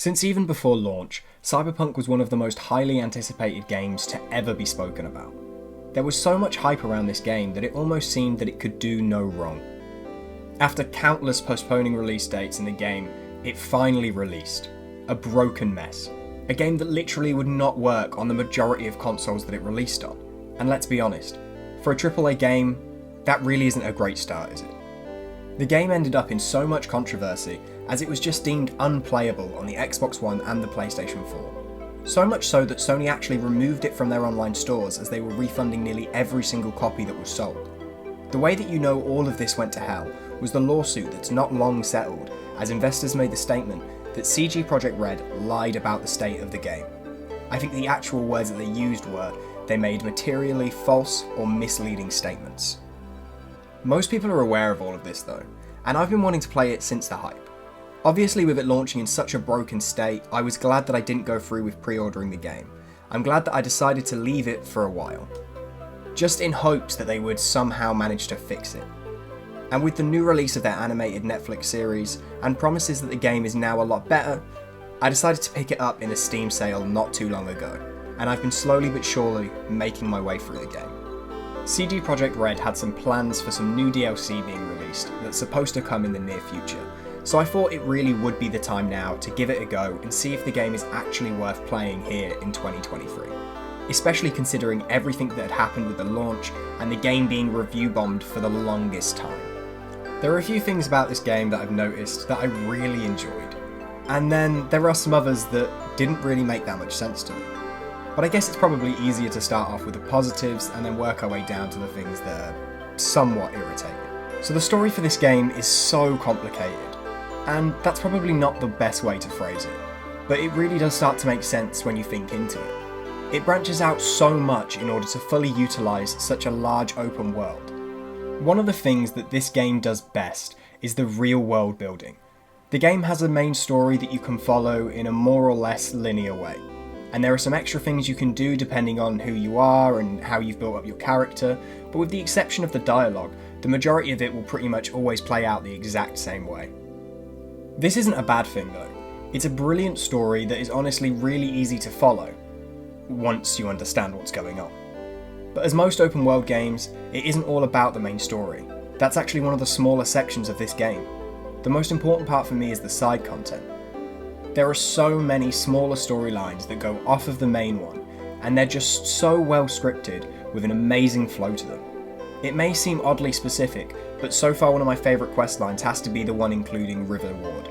Since even before launch, Cyberpunk was one of the most highly anticipated games to ever be spoken about. There was so much hype around this game that it almost seemed that it could do no wrong. After countless postponing release dates in the game, it finally released. A broken mess. A game that literally would not work on the majority of consoles that it released on. And let's be honest, for a AAA game, that really isn't a great start, is it? The game ended up in so much controversy as it was just deemed unplayable on the Xbox One and the PlayStation 4. So much so that Sony actually removed it from their online stores as they were refunding nearly every single copy that was sold. The way that you know all of this went to hell was the lawsuit that's not long settled, as investors made the statement that CG Projekt Red lied about the state of the game. I think the actual words that they used were, they made materially false or misleading statements. Most people are aware of all of this though, and I've been wanting to play it since the hype. Obviously with it launching in such a broken state, I was glad that I didn't go through with pre-ordering the game. I'm glad that I decided to leave it for a while, just in hopes that they would somehow manage to fix it. And with the new release of their animated Netflix series, and promises that the game is now a lot better, I decided to pick it up in a Steam sale not too long ago, and I've been slowly but surely making my way through the game. CG Projekt Red had some plans for some new DLC being released that's supposed to come in the near future, so I thought it really would be the time now to give it a go and see if the game is actually worth playing here in 2023. Especially considering everything that had happened with the launch and the game being review bombed for the longest time. There are a few things about this game that I've noticed that I really enjoyed, and then there are some others that didn't really make that much sense to me. But I guess it's probably easier to start off with the positives and then work our way down to the things that are somewhat irritating. So the story for this game is so complicated, and that's probably not the best way to phrase it, but it really does start to make sense when you think into it. It branches out so much in order to fully utilise such a large open world. One of the things that this game does best is the real world building. The game has a main story that you can follow in a more or less linear way. And there are some extra things you can do depending on who you are and how you've built up your character, but with the exception of the dialogue, the majority of it will pretty much always play out the exact same way. This isn't a bad thing though. It's a brilliant story that is honestly really easy to follow, once you understand what's going on. But as most open world games, it isn't all about the main story. That's actually one of the smaller sections of this game. The most important part for me is the side content. There are so many smaller storylines that go off of the main one, and they're just so well scripted with an amazing flow to them. It may seem oddly specific, but so far one of my favourite quest lines has to be the one including River Ward.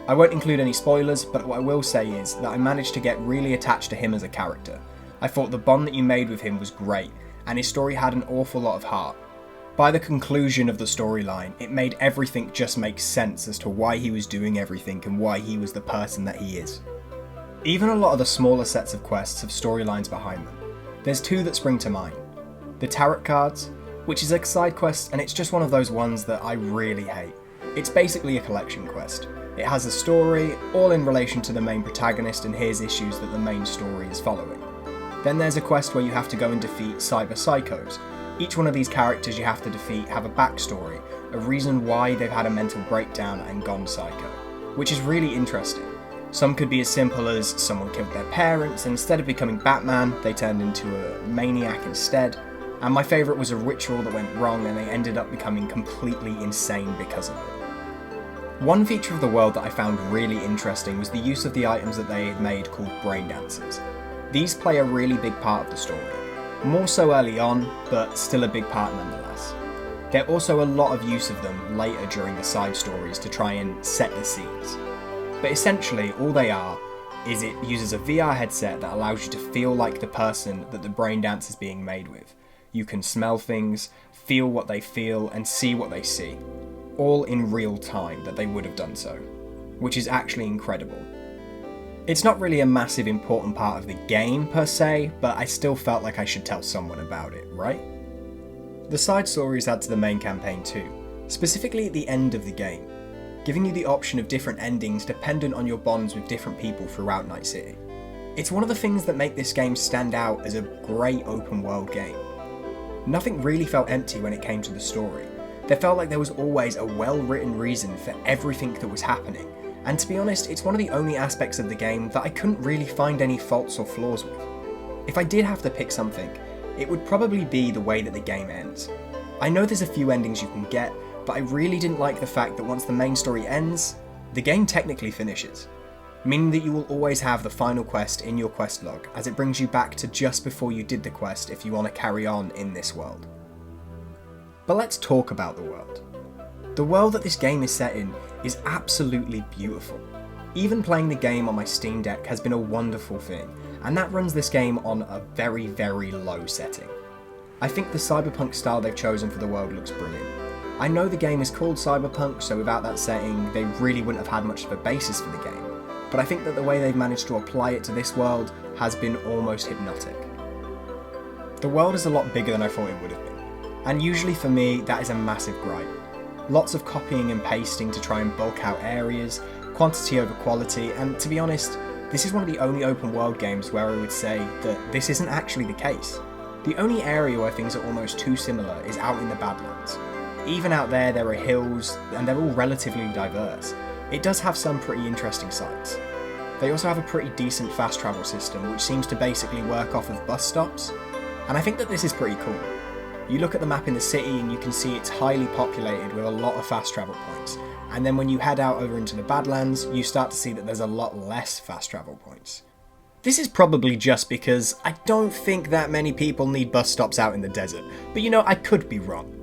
I won't include any spoilers, but what I will say is that I managed to get really attached to him as a character. I thought the bond that you made with him was great, and his story had an awful lot of heart. By the conclusion of the storyline, it made everything just make sense as to why he was doing everything and why he was the person that he is. Even a lot of the smaller sets of quests have storylines behind them. There's two that spring to mind. The Tarot Cards, which is a side quest and it's just one of those ones that I really hate. It's basically a collection quest. It has a story, all in relation to the main protagonist and his issues that the main story is following. Then there's a quest where you have to go and defeat cyber psychos. Each one of these characters you have to defeat have a backstory, a reason why they've had a mental breakdown and gone psycho, which is really interesting. Some could be as simple as someone killed their parents and instead of becoming Batman, they turned into a maniac instead. And my favourite was a ritual that went wrong and they ended up becoming completely insane because of it. One feature of the world that I found really interesting was the use of the items that they had made called brain dancers. These play a really big part of the story. More so early on, but still a big part nonetheless. There are also a lot of use of them later during the side stories to try and set the scenes. But essentially, all they are is it uses a VR headset that allows you to feel like the person that the brain dance is being made with. You can smell things, feel what they feel, and see what they see. All in real time that they would have done so, which is actually incredible. It's not really a massive important part of the game per se, but I still felt like I should tell someone about it, right? The side stories add to the main campaign too, specifically at the end of the game, giving you the option of different endings dependent on your bonds with different people throughout Night City. It's one of the things that make this game stand out as a great open world game. Nothing really felt empty when it came to the story. There felt like there was always a well-written reason for everything that was happening, and to be honest, it's one of the only aspects of the game that I couldn't really find any faults or flaws with. If I did have to pick something, it would probably be the way that the game ends. I know there's a few endings you can get, but I really didn't like the fact that once the main story ends, the game technically finishes, meaning that you will always have the final quest in your quest log, as it brings you back to just before you did the quest if you want to carry on in this world. But let's talk about the world. The world that this game is set in is absolutely beautiful. Even playing the game on my Steam Deck has been a wonderful thing, and that runs this game on a very, very low setting. I think the cyberpunk style they've chosen for the world looks brilliant. I know the game is called Cyberpunk, so without that setting, they really wouldn't have had much of a basis for the game, but I think that the way they've managed to apply it to this world has been almost hypnotic. The world is a lot bigger than I thought it would have been, and usually for me, that is a massive gripe. Lots of copying and pasting to try and bulk out areas, quantity over quality, and to be honest, this is one of the only open world games where I would say that this isn't actually the case. The only area where things are almost too similar is out in the Badlands. Even out there are hills, and they're all relatively diverse. It does have some pretty interesting sights. They also have a pretty decent fast travel system, which seems to basically work off of bus stops, and I think that this is pretty cool. You look at the map in the city and you can see it's highly populated with a lot of fast travel points, and then when you head out over into the Badlands, you start to see that there's a lot less fast travel points. This is probably just because I don't think that many people need bus stops out in the desert, but you know, I could be wrong.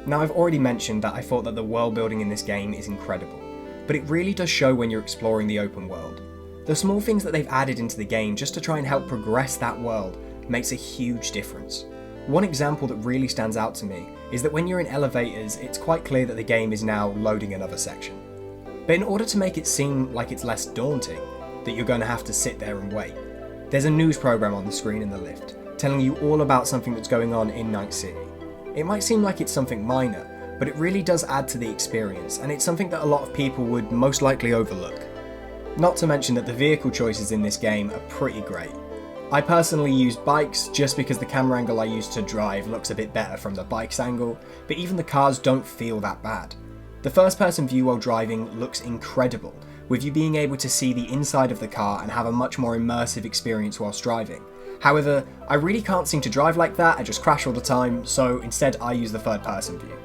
Now, I've already mentioned that I thought that the world building in this game is incredible, but it really does show when you're exploring the open world. The small things that they've added into the game just to try and help progress that world makes a huge difference. One example that really stands out to me is that when you're in elevators, it's quite clear that the game is now loading another section. But in order to make it seem like it's less daunting, that you're going to have to sit there and wait, there's a news program on the screen in the lift, telling you all about something that's going on in Night City. It might seem like it's something minor, but it really does add to the experience, and it's something that a lot of people would most likely overlook. Not to mention that the vehicle choices in this game are pretty great. I personally use bikes just because the camera angle I use to drive looks a bit better from the bike's angle, but even the cars don't feel that bad. The first person view while driving looks incredible, with you being able to see the inside of the car and have a much more immersive experience whilst driving. However, I really can't seem to drive like that, I just crash all the time, so instead I use the third person view.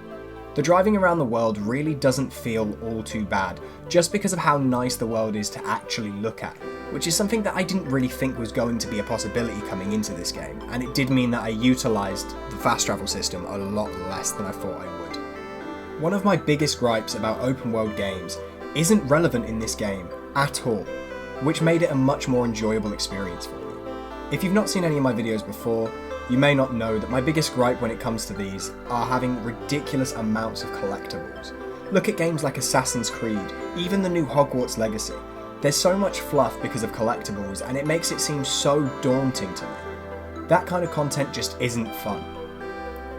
The driving around the world really doesn't feel all too bad, just because of how nice the world is to actually look at, which is something that I didn't really think was going to be a possibility coming into this game, and it did mean that I utilised the fast travel system a lot less than I thought I would. One of my biggest gripes about open world games isn't relevant in this game at all, which made it a much more enjoyable experience for me. If you've not seen any of my videos before, you may not know that my biggest gripe when it comes to these are having ridiculous amounts of collectibles. Look at games like Assassin's Creed, even the new Hogwarts Legacy. There's so much fluff because of collectibles, and it makes it seem so daunting to me. That kind of content just isn't fun.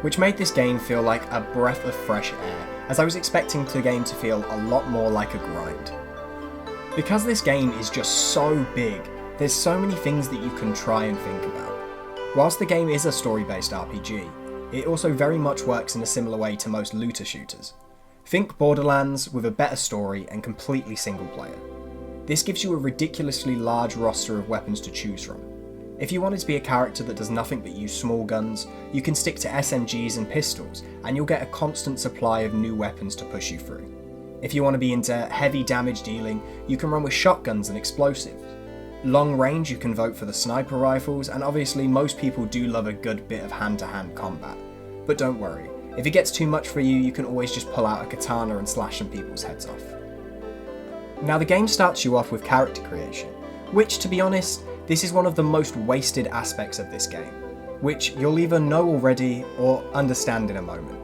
Which made this game feel like a breath of fresh air, as I was expecting the game to feel a lot more like a grind. Because this game is just so big, there's so many things that you can try and think about. Whilst the game is a story-based RPG, it also very much works in a similar way to most looter shooters. Think Borderlands with a better story and completely single player. This gives you a ridiculously large roster of weapons to choose from. If you wanted to be a character that does nothing but use small guns, you can stick to SMGs and pistols, and you'll get a constant supply of new weapons to push you through. If you want to be into heavy damage dealing, you can run with shotguns and explosives. Long range, you can vote for the sniper rifles, and obviously most people do love a good bit of hand-to-hand combat. But don't worry, if it gets too much for you, you can always just pull out a katana and slash some people's heads off. Now the game starts you off with character creation, which, to be honest, this is one of the most wasted aspects of this game, which you'll either know already or understand in a moment.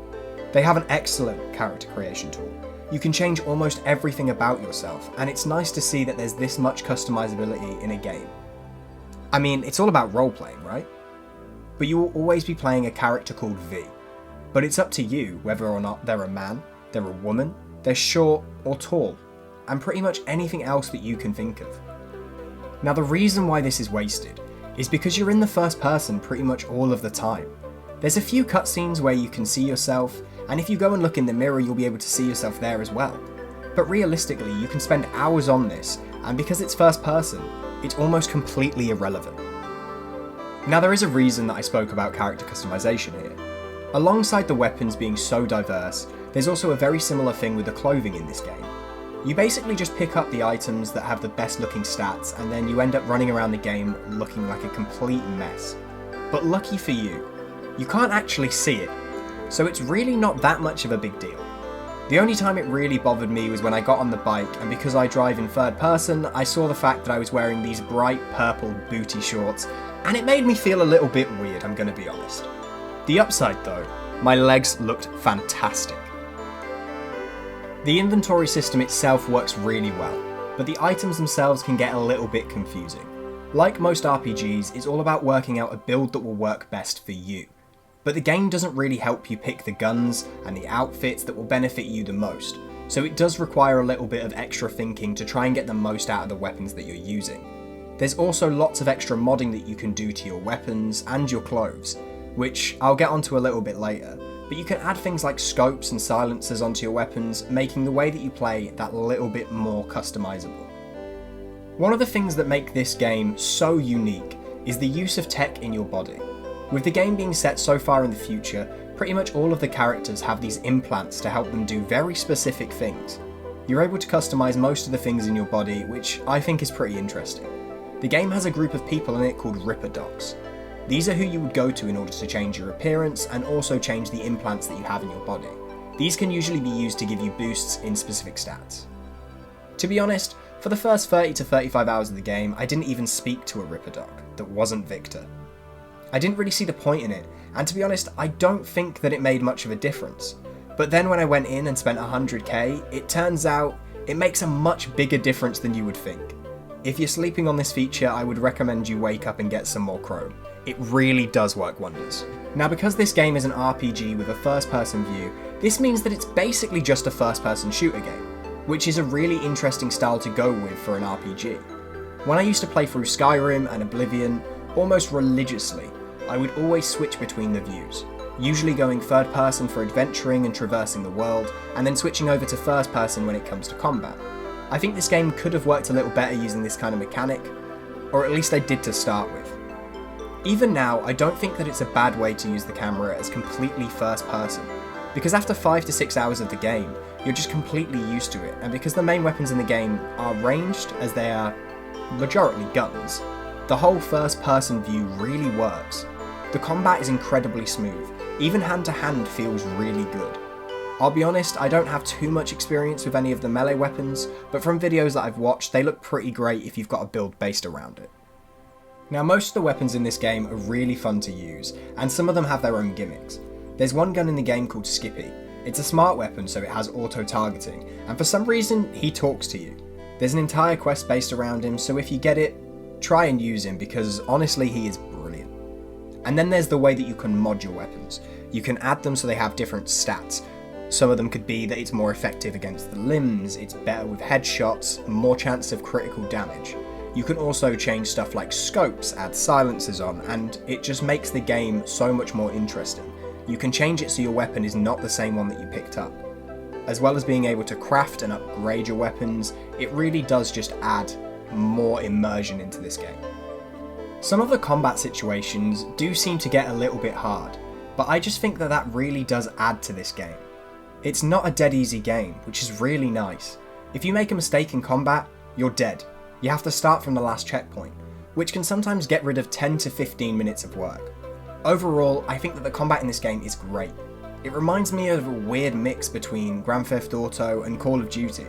They have an excellent character creation tool. You can change almost everything about yourself, and it's nice to see that there's this much customizability in a game. I mean, it's all about role-playing, right? But you will always be playing a character called V. But it's up to you whether or not they're a man, they're a woman, they're short or tall, and pretty much anything else that you can think of. Now the reason why this is wasted is because you're in the first person pretty much all of the time. There's a few cutscenes where you can see yourself, and if you go and look in the mirror you'll be able to see yourself there as well. But realistically, you can spend hours on this, and because it's first person, it's almost completely irrelevant. Now there is a reason that I spoke about character customization here. Alongside the weapons being so diverse, there's also a very similar thing with the clothing in this game. You basically just pick up the items that have the best looking stats, and then you end up running around the game looking like a complete mess. But lucky for you, you can't actually see it, so it's really not that much of a big deal. The only time it really bothered me was when I got on the bike, and because I drive in third person, I saw the fact that I was wearing these bright purple booty shorts, and it made me feel a little bit weird, I'm gonna be honest. The upside though, my legs looked fantastic. The inventory system itself works really well, but the items themselves can get a little bit confusing. Like most RPGs, it's all about working out a build that will work best for you. But the game doesn't really help you pick the guns and the outfits that will benefit you the most, so it does require a little bit of extra thinking to try and get the most out of the weapons that you're using. There's also lots of extra modding that you can do to your weapons and your clothes, which I'll get onto a little bit later, but you can add things like scopes and silencers onto your weapons, making the way that you play that little bit more customizable. One of the things that make this game so unique is the use of tech in your body. With the game being set so far in the future, pretty much all of the characters have these implants to help them do very specific things. You're able to customize most of the things in your body, which I think is pretty interesting. The game has a group of people in it called Ripper Docs. These are who you would go to in order to change your appearance and also change the implants that you have in your body. These can usually be used to give you boosts in specific stats. To be honest, for the first 30 to 35 hours of the game, I didn't even speak to a Ripper Doc that wasn't Victor. I didn't really see the point in it, and to be honest, I don't think that it made much of a difference. But then when I went in and spent 100k, it turns out it makes a much bigger difference than you would think. If you're sleeping on this feature, I would recommend you wake up and get some more Chrome. It really does work wonders. Now because this game is an RPG with a first person view, this means that it's basically just a first person shooter game, which is a really interesting style to go with for an RPG. When I used to play through Skyrim and Oblivion, almost religiously, I would always switch between the views, usually going third person for adventuring and traversing the world, and then switching over to first person when it comes to combat. I think this game could have worked a little better using this kind of mechanic, or at least I did to start with. Even now, I don't think that it's a bad way to use the camera as completely first person, because after 5 to 6 hours of the game, you're just completely used to it, and because the main weapons in the game are ranged, as they are majority guns, the whole first person view really works. The combat is incredibly smooth, even hand to hand feels really good. I'll be honest, I don't have too much experience with any of the melee weapons, but from videos that I've watched, they look pretty great if you've got a build based around it. Now most of the weapons in this game are really fun to use, and some of them have their own gimmicks. There's one gun in the game called Skippy. It's a smart weapon, so it has auto-targeting, and for some reason, he talks to you. There's an entire quest based around him, so if you get it, try and use him, because honestly he is brilliant. And then there's the way that you can mod your weapons. You can add them so they have different stats. Some of them could be that it's more effective against the limbs, it's better with headshots, more chance of critical damage. You can also change stuff like scopes, add silencers on, and it just makes the game so much more interesting. You can change it so your weapon is not the same one that you picked up. As well as being able to craft and upgrade your weapons, it really does just add more immersion into this game. Some of the combat situations do seem to get a little bit hard, but I just think that that really does add to this game. It's not a dead easy game, which is really nice. If you make a mistake in combat, you're dead. You have to start from the last checkpoint, which can sometimes get rid of 10 to 15 minutes of work. Overall, I think that the combat in this game is great. It reminds me of a weird mix between Grand Theft Auto and Call of Duty,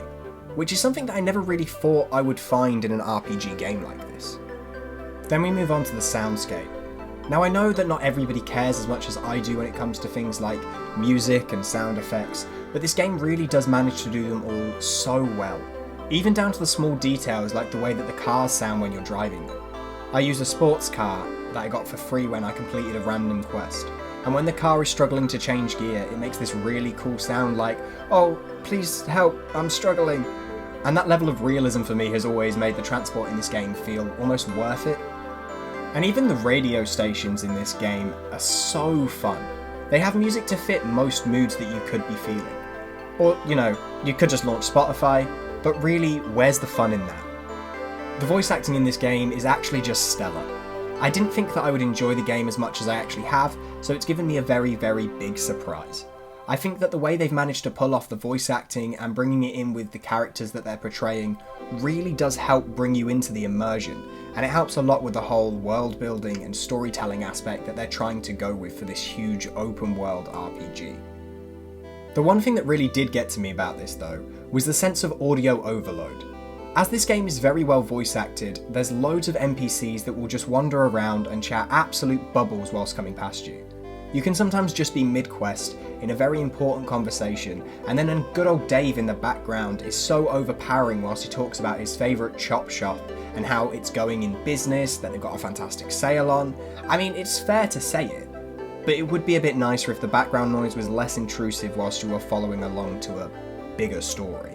which is something that I never really thought I would find in an RPG game like this. Then we move on to the soundscape. Now I know that not everybody cares as much as I do when it comes to things like music and sound effects, but this game really does manage to do them all so well. Even down to the small details like the way that the cars sound when you're driving them. I use a sports car that I got for free when I completed a random quest, and when the car is struggling to change gear, it makes this really cool sound like, "Oh, please help, I'm struggling." And that level of realism for me has always made the transport in this game feel almost worth it. And even the radio stations in this game are so fun. They have music to fit most moods that you could be feeling. Or, you could just launch Spotify, but really, where's the fun in that? The voice acting in this game is actually just stellar. I didn't think that I would enjoy the game as much as I actually have, so it's given me a very, very big surprise. I think that the way they've managed to pull off the voice acting and bringing it in with the characters that they're portraying really does help bring you into the immersion, and it helps a lot with the whole world building and storytelling aspect that they're trying to go with for this huge open world RPG. The one thing that really did get to me about this though, was the sense of audio overload. As this game is very well voice acted, there's loads of NPCs that will just wander around and chat absolute bubbles whilst coming past you. You can sometimes just be mid-quest in a very important conversation, and then a good old Dave in the background is so overpowering whilst he talks about his favourite chop shop and how it's going in business, that they've got a fantastic sale on. I mean, it's fair to say it, but it would be a bit nicer if the background noise was less intrusive whilst you were following along to a bigger story.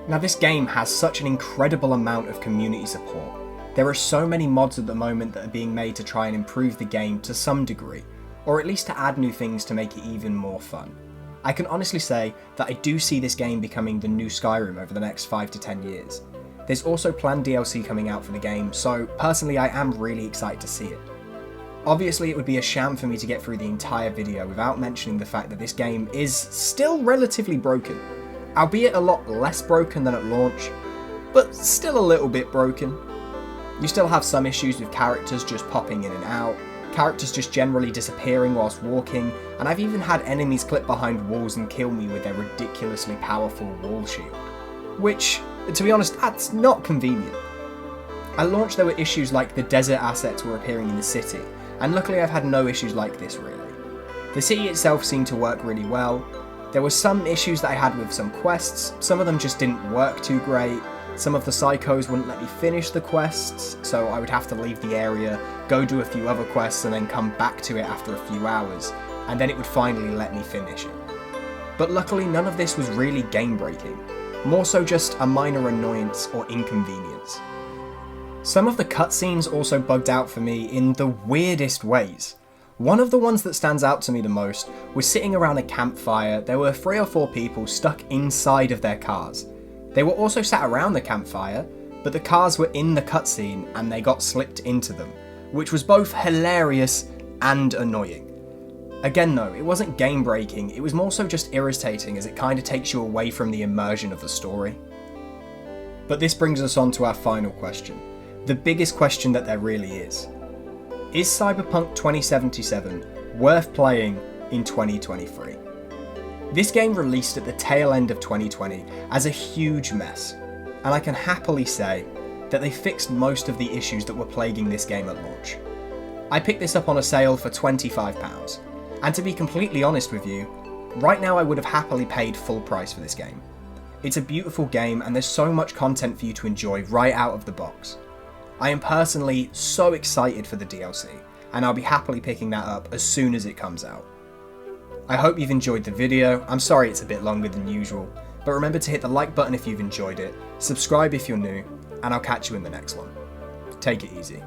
Now, this game has such an incredible amount of community support. There are so many mods at the moment that are being made to try and improve the game to some degree, or at least to add new things to make it even more fun. I can honestly say that I do see this game becoming the new Skyrim over the next 5 to 10 years. There's also planned DLC coming out for the game, so personally I am really excited to see it. Obviously it would be a sham for me to get through the entire video without mentioning the fact that this game is still relatively broken. Albeit a lot less broken than at launch, but still a little bit broken. You still have some issues with characters just popping in and out, characters just generally disappearing whilst walking, and I've even had enemies clip behind walls and kill me with their ridiculously powerful wall shield. Which, to be honest, that's not convenient. At launch there were issues like the desert assets were appearing in the city, and luckily I've had no issues like this really. The city itself seemed to work really well. There were some issues that I had with some quests, some of them just didn't work too great, some of the psychos wouldn't let me finish the quests, so I would have to leave the area, go do a few other quests and then come back to it after a few hours, and then it would finally let me finish it. But luckily none of this was really game breaking, more so just a minor annoyance or inconvenience. Some of the cutscenes also bugged out for me in the weirdest ways. One of the ones that stands out to me the most was sitting around a campfire. There were 3 or 4 people stuck inside of their cars. They were also sat around the campfire, but the cars were in the cutscene and they got slipped into them, which was both hilarious and annoying. Again though, it wasn't game breaking, it was more so just irritating as it kind of takes you away from the immersion of the story. But this brings us on to our final question, the biggest question that there really is. Is Cyberpunk 2077 worth playing in 2023? This game released at the tail end of 2020 as a huge mess, and I can happily say that they fixed most of the issues that were plaguing this game at launch. I picked this up on a sale for £25, and to be completely honest with you, right now I would have happily paid full price for this game. It's a beautiful game and there's so much content for you to enjoy right out of the box. I am personally so excited for the DLC, and I'll be happily picking that up as soon as it comes out. I hope you've enjoyed the video. I'm sorry it's a bit longer than usual, but remember to hit the like button if you've enjoyed it, subscribe if you're new, and I'll catch you in the next one. Take it easy.